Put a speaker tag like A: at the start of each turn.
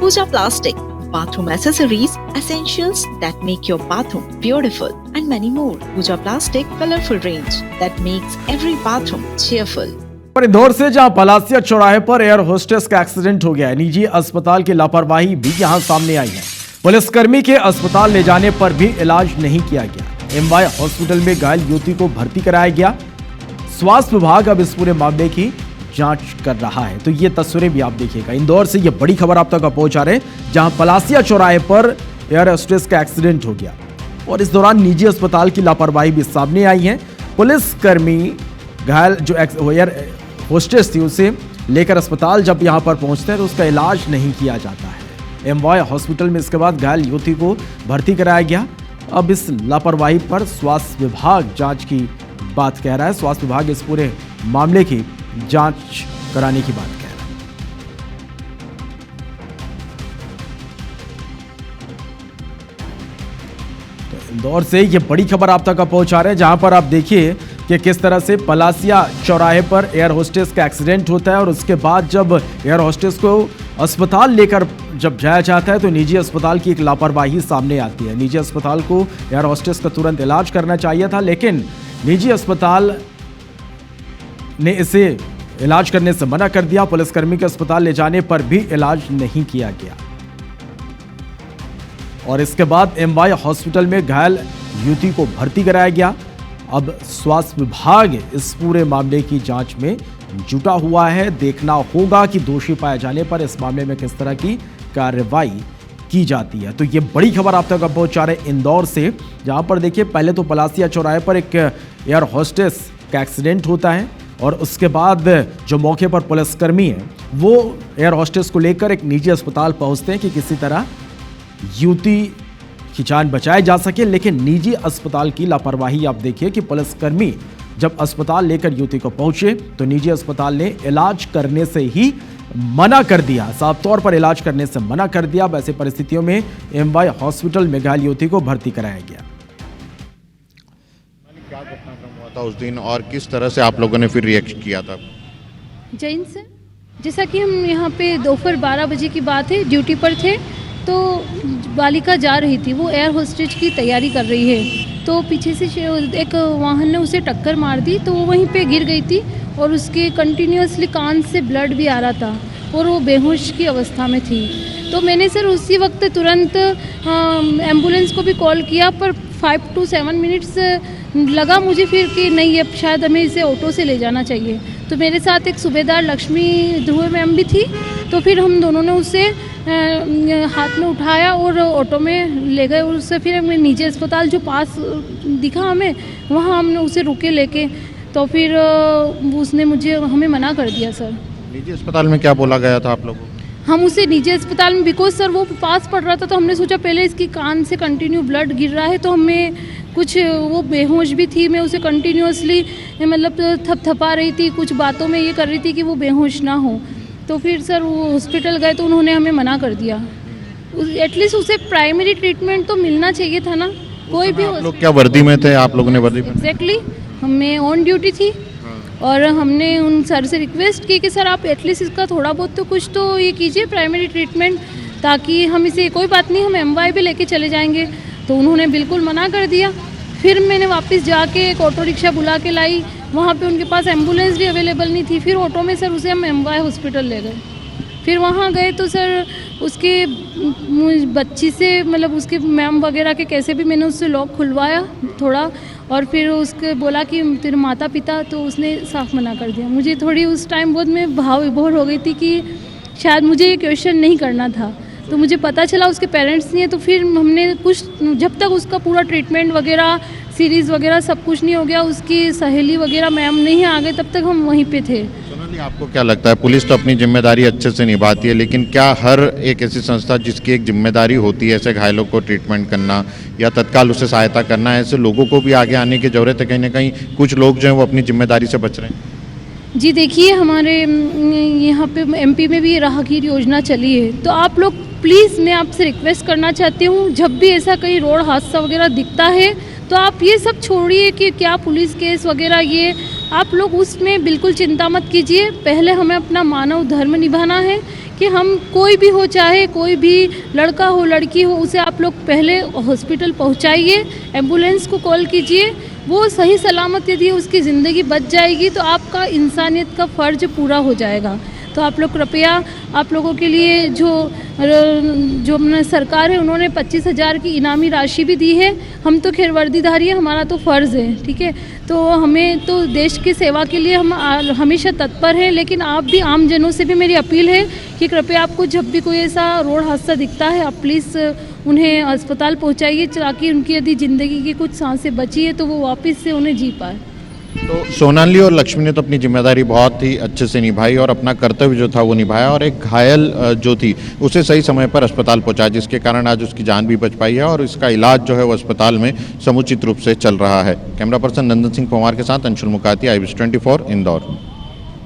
A: Pooja Plastic, bathroom accessories, essentials that make your bathroom beautiful, and many more. Pooja Plastic, colorful range that makes every bathroom cheerful.
B: और इंदौर से जहां पलासिया चौराहे पर air hostess का accident हो गया है, निजी अस्पताल की लापरवाही भी यहां सामने आई है। पुलिसकर्मी के अस्पताल ले जाने पर भी इलाज नहीं किया गया। एमवाय हॉस्पिटल में घायल युवती को भर्ती कराया गया। स्वास्थ्य विभाग अब इस पूरे मामले की जांच कर रहा है। तो ये तस्वीरें भी आप देखिएगा। इंदौर से ये बड़ी खबर आप तक पहुंचा रहे हैं, जहां पलासिया चौराहे पर एयर होस्टेस का एक्सीडेंट हो गया और इस दौरान निजी अस्पताल की लापरवाही भी सामने आई है। पुलिसकर्मी घायल जो एयर होस्टेस थी उसे लेकर अस्पताल जब यहां पर पहुंचते हैं तो उसका इलाज नहीं किया जाता है। एमवाय हॉस्पिटल में इसके बाद घायल युवती को भर्ती कराया गया। अब इस लापरवाही पर स्वास्थ्य विभाग जांच की बात कह रहा है। स्वास्थ्य विभाग इस पूरे मामले की जांच कराने की बात कह रहा है। तो इंदौर से ये बड़ी खबर आप तक पहुंचा रहे हैं, जहां पर आप देखिए कि किस तरह से पलासिया चौराहे पर एयर होस्टेस का एक्सीडेंट होता है और उसके बाद जब एयर होस्टेस को अस्पताल लेकर जब जाया जाता है तो निजी अस्पताल की एक लापरवाही सामने आती है। निजी अस्पताल को एयर होस्टेस का तुरंत इलाज करना चाहिए था, लेकिन निजी अस्पताल ने इसे इलाज करने से मना कर दिया। पुलिसकर्मी के अस्पताल ले जाने पर भी इलाज नहीं किया गया और इसके बाद एमवाय हॉस्पिटल में घायल युवती को भर्ती कराया गया। अब स्वास्थ्य विभाग इस पूरे मामले की जांच में जुटा हुआ है। देखना होगा कि दोषी पाए जाने पर इस मामले में किस तरह की कार्रवाई की जाती है। तो ये बड़ी खबर आप तक पहुंचा रहे इंदौर से, जहां पर देखिए पहले तो पलासिया चौराहे पर एक एयर होस्टेस का एक्सीडेंट होता है और उसके बाद जो मौके पर पुलिसकर्मी है वो एयर होस्टेस को लेकर एक निजी अस्पताल पहुंचते हैं कि किसी तरह युवती की जान बचाई जा सके। लेकिन निजी अस्पताल की लापरवाही आप देखिए कि पुलिसकर्मी जब अस्पताल लेकर युवती को पहुंचे तो निजी अस्पताल ने इलाज करने से ही मना कर दिया, साफ तौर पर इलाज करने से मना कर दिया। वैसे परिस्थितियों में एमवाय हॉस्पिटल में घायल युवती को भर्ती कराया गया।
C: क्या घटनाक्रम हुआ था उस दिन और किस तरह से आप लोगों ने फिर रिएक्ट किया था?
D: जैन से जैसा कि हम यहाँ पे दोपहर 12 बजे की बात है, ड्यूटी पर थे तो बालिका जा रही थी, वो एयर होस्टेज की तैयारी कर रही है तो पीछे से एक वाहन ने उसे टक्कर मार दी तो वो वहीं पे गिर गई थी और उसके कंटिन्यूसली कान से ब्लड भी आ रहा था और वो बेहोश की अवस्था में थी। तो मैंने सर उसी वक्त तुरंत एम्बुलेंस को भी कॉल किया, पर 5 to 7 मिनट्स लगा मुझे फिर कि नहीं, अब शायद हमें इसे ऑटो से ले जाना चाहिए। तो मेरे साथ एक सूबेदार लक्ष्मी ध्रुव मैम भी थी, तो फिर हम दोनों ने उसे हाथ में उठाया और ऑटो में ले गए। और उससे फिर हमें निजी अस्पताल जो पास दिखा हमें, वहाँ हमने उसे रुके लेके, तो फिर उसने हमें मना कर दिया। सर
C: निजी अस्पताल में क्या बोला गया था आप लोगों को?
D: हम उसे निजी अस्पताल में, बिकॉज सर वो पास पड़ रहा था तो हमने सोचा पहले इसकी कान से कंटिन्यू ब्लड गिर रहा है तो हमें कुछ, वो बेहोश भी थी, मैं उसे कंटिन्यूसली मतलब थपथपा रही थी, कुछ बातों में ये कर रही थी कि वो बेहोश ना हो। तो फिर सर वो हॉस्पिटल गए तो उन्होंने हमें मना कर दिया। एटलीस्ट उसे प्राइमरी ट्रीटमेंट तो मिलना चाहिए था ना। कोई भी
C: आप लोग क्या वर्दी में थे? आप लोगों ने वर्दी में?
D: एग्जैक्टली, मैं ऑन ड्यूटी थी और हमने उन सर से रिक्वेस्ट की कि सर आप एटलीस्ट इसका थोड़ा बहुत तो कुछ तो ये कीजिए प्राइमरी ट्रीटमेंट, ताकि हम इसे, कोई बात नहीं हम एमवाय भी लेके चले जाएंगे। तो उन्होंने बिल्कुल मना कर दिया। फिर मैंने वापस जाके एक ऑटो रिक्शा बुला के लाई, वहाँ पे उनके पास एम्बुलेंस भी अवेलेबल नहीं थी। फिर ऑटो में सर उसे हम एमवाय हॉस्पिटल ले गए। फिर वहाँ गए तो सर उसके बच्ची से, मतलब उसके मैम वगैरह के कैसे भी मैंने उससे लॉक खुलवाया थोड़ा, और फिर उसके बोला कि तेरे माता पिता, तो उसने साफ मना कर दिया। मुझे थोड़ी उस टाइम बहुत मैं भाव विभोर हो गई थी कि शायद मुझे ये क्वेश्चन नहीं करना था। तो मुझे पता चला उसके पेरेंट्स नहीं है, तो फिर हमने कुछ, जब तक उसका पूरा ट्रीटमेंट वगैरह सीरीज़ वगैरह सब कुछ नहीं हो गया, उसकी सहेली वगैरह मैम नहीं आ गए, तब तक हम वहीं पे थे।
C: सोनाली, आपको क्या लगता है, पुलिस तो अपनी जिम्मेदारी अच्छे से निभाती है, लेकिन क्या हर एक ऐसी संस्था जिसकी एक जिम्मेदारी होती है ऐसे घायलों को ट्रीटमेंट करना या तत्काल उसे सहायता करना, ऐसे लोगों को भी आगे आने की ज़रूरत है? कहीं ना कहीं कुछ लोग जो हैं वो अपनी जिम्मेदारी से बच रहे हैं।
D: जी देखिए, हमारे यहाँ पे एमपी में भी राहगीर योजना चली है, तो आप लोग प्लीज़, मैं आपसे रिक्वेस्ट करना चाहती हूँ, जब भी ऐसा कहीं रोड हादसा वगैरह दिखता है तो आप ये सब छोड़िए कि क्या पुलिस केस वगैरह, ये आप लोग उसमें बिल्कुल चिंता मत कीजिए। पहले हमें अपना मानव धर्म निभाना है कि हम कोई भी हो, चाहे कोई भी लड़का हो लड़की हो, उसे आप लोग पहले हॉस्पिटल पहुंचाइए, एम्बुलेंस को कॉल कीजिए। वो सही सलामत यदि उसकी ज़िंदगी बच जाएगी तो आपका इंसानियत का फ़र्ज पूरा हो जाएगा। तो आप लोग कृपया, आप लोगों के लिए जो अपना सरकार है उन्होंने 25,000 की इनामी राशि भी दी है। हम तो खैर वर्दीधारी है, हमारा तो फ़र्ज़ है, ठीक है। तो हमें तो देश की सेवा के लिए हम हमेशा तत्पर हैं, लेकिन आप भी आम जनों से भी मेरी अपील है कि कृपया आपको जब भी कोई ऐसा रोड हादसा दिखता है आप प्लीज़ उन्हें अस्पताल पहुंचाइए, ताकि उनकी यदि ज़िंदगी की कुछ सांसें बची है तो वो वापस से उन्हें जी पाए।
C: तो सोनाली और लक्ष्मी ने तो अपनी जिम्मेदारी बहुत ही अच्छे से निभाई और अपना कर्तव्य जो था वो निभाया, और एक घायल जो थी उसे सही समय पर अस्पताल पहुंचाया, जिसके कारण आज उसकी जान भी बच पाई है और इसका इलाज जो है वो अस्पताल में समुचित रूप से चल रहा है। कैमरा पर्सन नंदन सिंह पंवार के साथ अंशुल मुकाती, IBC 24 इंदौर।